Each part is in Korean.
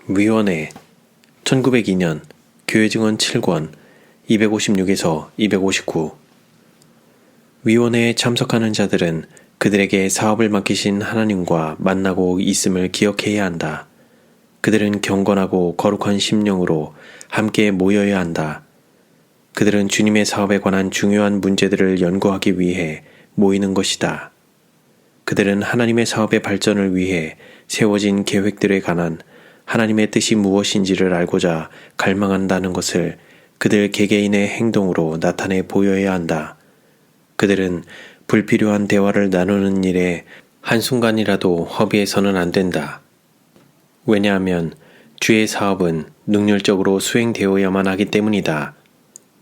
위원회 1902년 교회증언 7권 256에서 259 위원회에 참석하는 자들은 그들에게 사업을 맡기신 하나님과 만나고 있음을 기억해야 한다. 그들은 경건하고 거룩한 심령으로 함께 모여야 한다. 그들은 주님의 사업에 관한 중요한 문제들을 연구하기 위해 모이는 것이다. 그들은 하나님의 사업의 발전을 위해 세워진 계획들에 관한 하나님의 뜻이 무엇인지를 알고자 갈망한다는 것을 그들 개개인의 행동으로 나타내 보여야 한다. 그들은 불필요한 대화를 나누는 일에 한순간이라도 허비해서는 안 된다. 왜냐하면 주의 사업은 능률적으로 수행되어야만 하기 때문이다.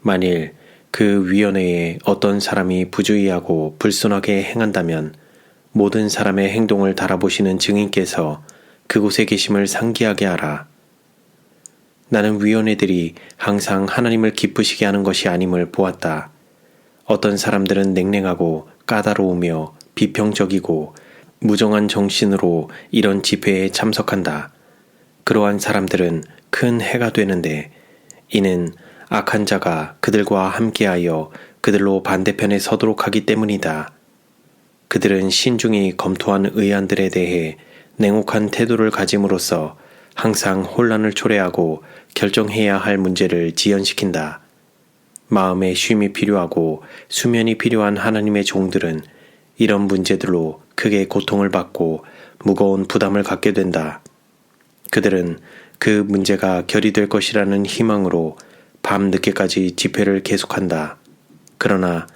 만일 그 위원회에 어떤 사람이 부주의하고 불순하게 행한다면 모든 사람의 행동을 달아보시는 증인께서 그곳에 계심을 상기하게 하라. 나는 위원회들이 항상 하나님을 기쁘시게 하는 것이 아님을 보았다. 어떤 사람들은 냉랭하고 까다로우며 비평적이고 무정한 정신으로 이런 집회에 참석한다. 그러한 사람들은 큰 해가 되는데 이는 악한 자가 그들과 함께하여 그들로 반대편에 서도록 하기 때문이다. 그들은 신중히 검토한 의안들에 대해 냉혹한 태도를 가짐으로써 항상 혼란을 초래하고 결정해야 할 문제를 지연시킨다. 마음의 쉼이 필요하고 수면이 필요한 하나님의 종들은 이런 문제들로 크게 고통을 받고 무거운 부담을 갖게 된다. 그들은 그 문제가 결의될 것이라는 희망으로 밤 늦게까지 집회를 계속한다. 그러나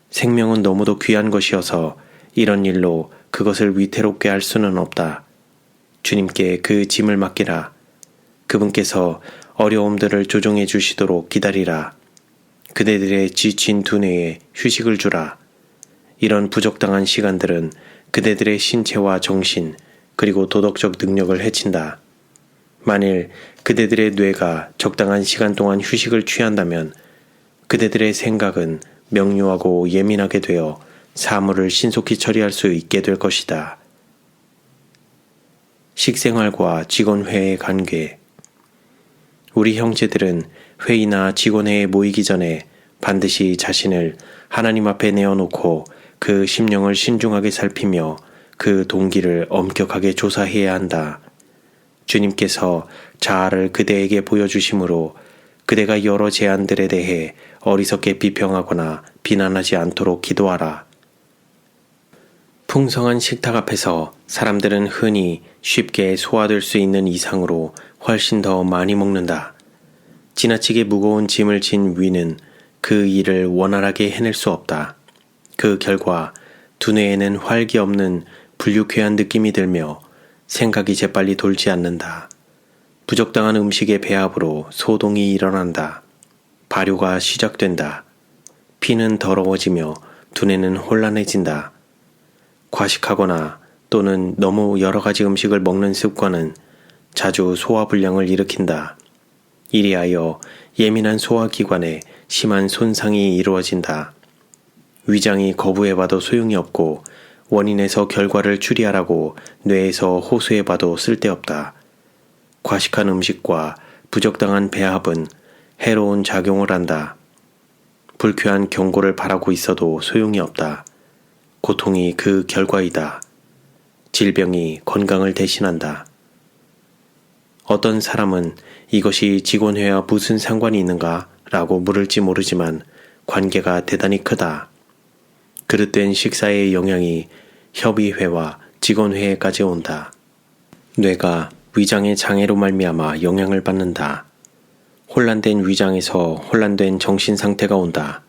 생명은 너무도 귀한 것이어서 이런 일로 그것을 위태롭게 할 수는 없다. 주님께 그 짐을 맡기라. 그분께서 어려움들을 조정해 주시도록 기다리라. 그대들의 지친 두뇌에 휴식을 주라. 이런 부적당한 시간들은 그대들의 신체와 정신 그리고 도덕적 능력을 해친다. 만일 그대들의 뇌가 적당한 시간 동안 휴식을 취한다면 그대들의 생각은 명료하고 예민하게 되어 사물을 신속히 처리할 수 있게 될 것이다. 식생활과 직원회의 관계. 우리 형제들은 회의나 직원회에 모이기 전에 반드시 자신을 하나님 앞에 내어놓고 그 심령을 신중하게 살피며 그 동기를 엄격하게 조사해야 한다. 주님께서 자아를 그대에게 보여주심으로 그대가 여러 제안들에 대해 어리석게 비평하거나 비난하지 않도록 기도하라. 풍성한 식탁 앞에서 사람들은 흔히 쉽게 소화될 수 있는 이상으로 훨씬 더 많이 먹는다. 지나치게 무거운 짐을 진 위는 그 일을 원활하게 해낼 수 없다. 그 결과 두뇌에는 활기 없는 불유쾌한 느낌이 들며 생각이 재빨리 돌지 않는다. 부적당한 음식의 배합으로 소동이 일어난다. 발효가 시작된다. 피는 더러워지며 두뇌는 혼란해진다. 과식하거나 또는 너무 여러 가지 음식을 먹는 습관은 자주 소화불량을 일으킨다. 이리하여 예민한 소화기관에 심한 손상이 이루어진다. 위장이 거부해봐도 소용이 없고 원인에서 결과를 추리하라고 뇌에서 호소해봐도 쓸데없다. 과식한 음식과 부적당한 배합은 해로운 작용을 한다. 불쾌한 경고를 바라고 있어도 소용이 없다. 고통이 그 결과이다. 질병이 건강을 대신한다. 어떤 사람은 이것이 직원회와 무슨 상관이 있는가? 라고 물을지 모르지만 관계가 대단히 크다. 그릇된 식사의 영향이 협의회와 직원회에까지 온다. 뇌가 위장의 장애로 말미암아 영향을 받는다. 혼란된 위장에서 혼란된 정신 상태가 온다.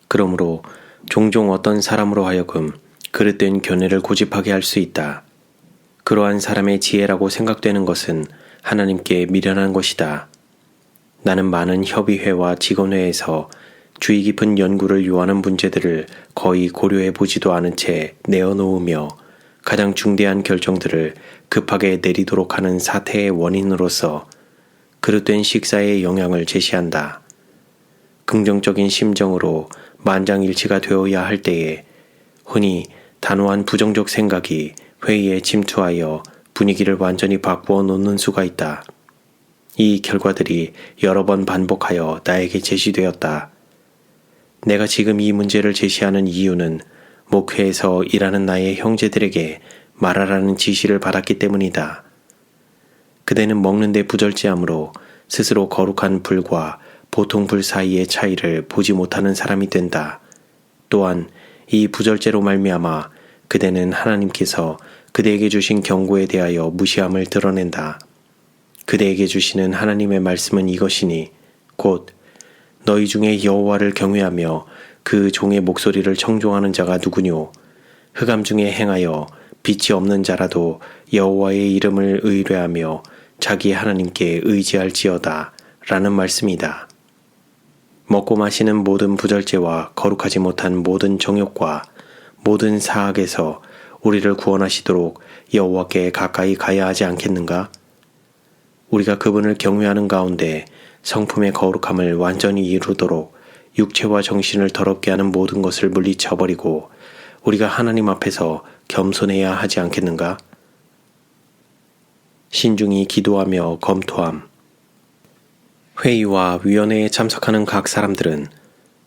그러므로 종종 어떤 사람으로 하여금 그릇된 견해를 고집하게 할 수 있다. 그러한 사람의 지혜라고 생각되는 것은 하나님께 미련한 것이다. 나는 많은 협의회와 직원회에서 주의 깊은 연구를 요하는 문제들을 거의 고려해 보지도 않은 채 내어놓으며 가장 중대한 결정들을 급하게 내리도록 하는 사태의 원인으로서 그릇된 식사의 영향을 제시한다. 긍정적인 심정으로 만장일치가 되어야 할 때에 흔히 단호한 부정적 생각이 회의에 침투하여 분위기를 완전히 바꾸어 놓는 수가 있다. 이 결과들이 여러 번 반복하여 나에게 제시되었다. 내가 지금 이 문제를 제시하는 이유는 목회에서 일하는 나의 형제들에게 말하라는 지시를 받았기 때문이다. 그대는 먹는데 부절제하므로 스스로 거룩한 불과 보통 불 사이의 차이를 보지 못하는 사람이 된다. 또한 이 부절제로 말미암아 그대는 하나님께서 그대에게 주신 경고에 대하여 무시함을 드러낸다. 그대에게 주시는 하나님의 말씀은 이것이니 곧 너희 중에 여호와를 경외하며 그 종의 목소리를 청종하는 자가 누구뇨? 흑암 중에 행하여 빛이 없는 자라도 여호와의 이름을 의뢰하며 자기 하나님께 의지할지어다 라는 말씀이다. 먹고 마시는 모든 부절제와 거룩하지 못한 모든 정욕과 모든 사악에서 우리를 구원하시도록 여호와께 가까이 가야 하지 않겠는가? 우리가 그분을 경외하는 가운데 성품의 거룩함을 완전히 이루도록 육체와 정신을 더럽게 하는 모든 것을 물리쳐버리고 우리가 하나님 앞에서 겸손해야 하지 않겠는가? 신중히 기도하며 검토함. 회의와 위원회에 참석하는 각 사람들은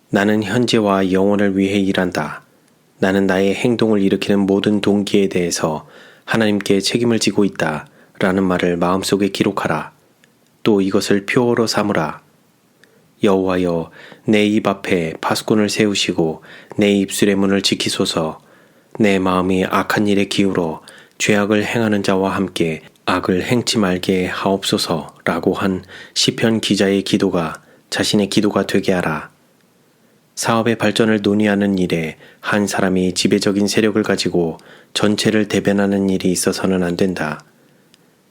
나는 현재와 영혼을 위해 일한다. 나는 나의 행동을 일으키는 모든 동기에 대해서 하나님께 책임을 지고 있다. 라는 말을 마음속에 기록하라. 또 이것을 표어로 삼으라. 여호와여, 내 입 앞에 파수꾼을 세우시고 내 입술의 문을 지키소서. 내 마음이 악한 일에 기울어 죄악을 행하는 자와 함께 악을 행치 말게 하옵소서 라고 한 시편 기자의 기도가 자신의 기도가 되게 하라. 사업의 발전을 논의하는 일에 한 사람이 지배적인 세력을 가지고 전체를 대변하는 일이 있어서는 안 된다.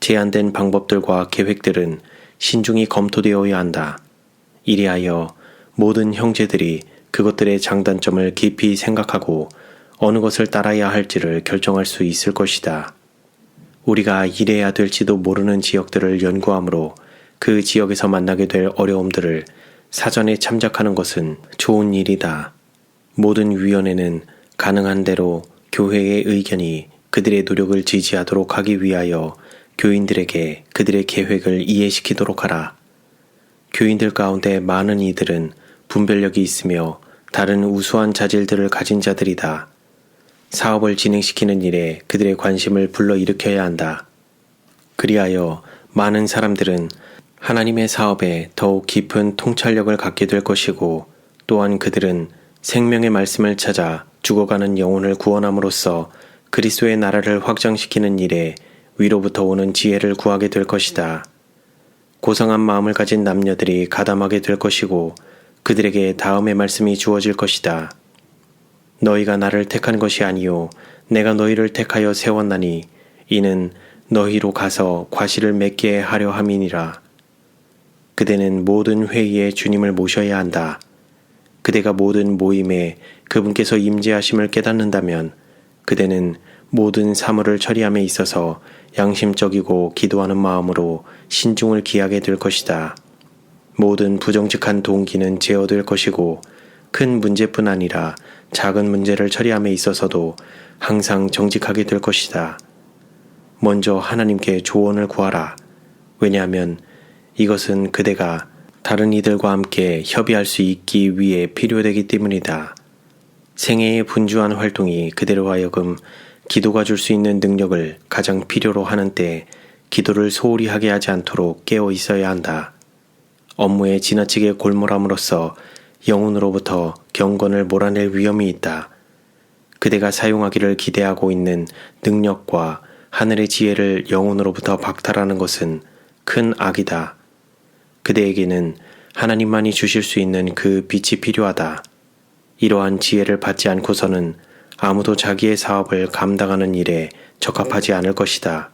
제한된 방법들과 계획들은 신중히 검토되어야 한다. 이리하여 모든 형제들이 그것들의 장단점을 깊이 생각하고 어느 것을 따라야 할지를 결정할 수 있을 것이다. 우리가 일해야 될지도 모르는 지역들을 연구하므로 그 지역에서 만나게 될 어려움들을 사전에 참작하는 것은 좋은 일이다. 모든 위원회는 가능한 대로 교회의 의견이 그들의 노력을 지지하도록 하기 위하여 교인들에게 그들의 계획을 이해시키도록 하라. 교인들 가운데 많은 이들은 분별력이 있으며 다른 우수한 자질들을 가진 자들이다. 사업을 진행시키는 일에 그들의 관심을 불러일으켜야 한다. 그리하여 많은 사람들은 하나님의 사업에 더욱 깊은 통찰력을 갖게 될 것이고 또한 그들은 생명의 말씀을 찾아 죽어가는 영혼을 구원함으로써 그리스도의 나라를 확장시키는 일에 위로부터 오는 지혜를 구하게 될 것이다. 고상한 마음을 가진 남녀들이 가담하게 될 것이고 그들에게 다음의 말씀이 주어질 것이다. 너희가 나를 택한 것이 아니요 내가 너희를 택하여 세웠나니 이는 너희로 가서 과실을 맺게 하려 함이니라. 그대는 모든 회의에 주님을 모셔야 한다. 그대가 모든 모임에 그분께서 임재하심을 깨닫는다면 그대는 모든 사물을 처리함에 있어서 양심적이고 기도하는 마음으로 신중을 기하게 될 것이다. 모든 부정직한 동기는 제어될 것이고 큰 문제뿐 아니라 작은 문제를 처리함에 있어서도 항상 정직하게 될 것이다. 먼저 하나님께 조언을 구하라. 왜냐하면 이것은 그대가 다른 이들과 함께 협의할 수 있기 위해 필요되기 때문이다. 생애의 분주한 활동이 그대로 하여금 기도가 줄 수 있는 능력을 가장 필요로 하는 때 기도를 소홀히 하게 하지 않도록 깨어 있어야 한다. 업무에 지나치게 골몰함으로써 영혼으로부터 경건을 몰아낼 위험이 있다. 그대가 사용하기를 기대하고 있는 능력과 하늘의 지혜를 영혼으로부터 박탈하는 것은 큰 악이다. 그대에게는 하나님만이 주실 수 있는 그 빛이 필요하다. 이러한 지혜를 받지 않고서는 아무도 자기의 사업을 감당하는 일에 적합하지 않을 것이다.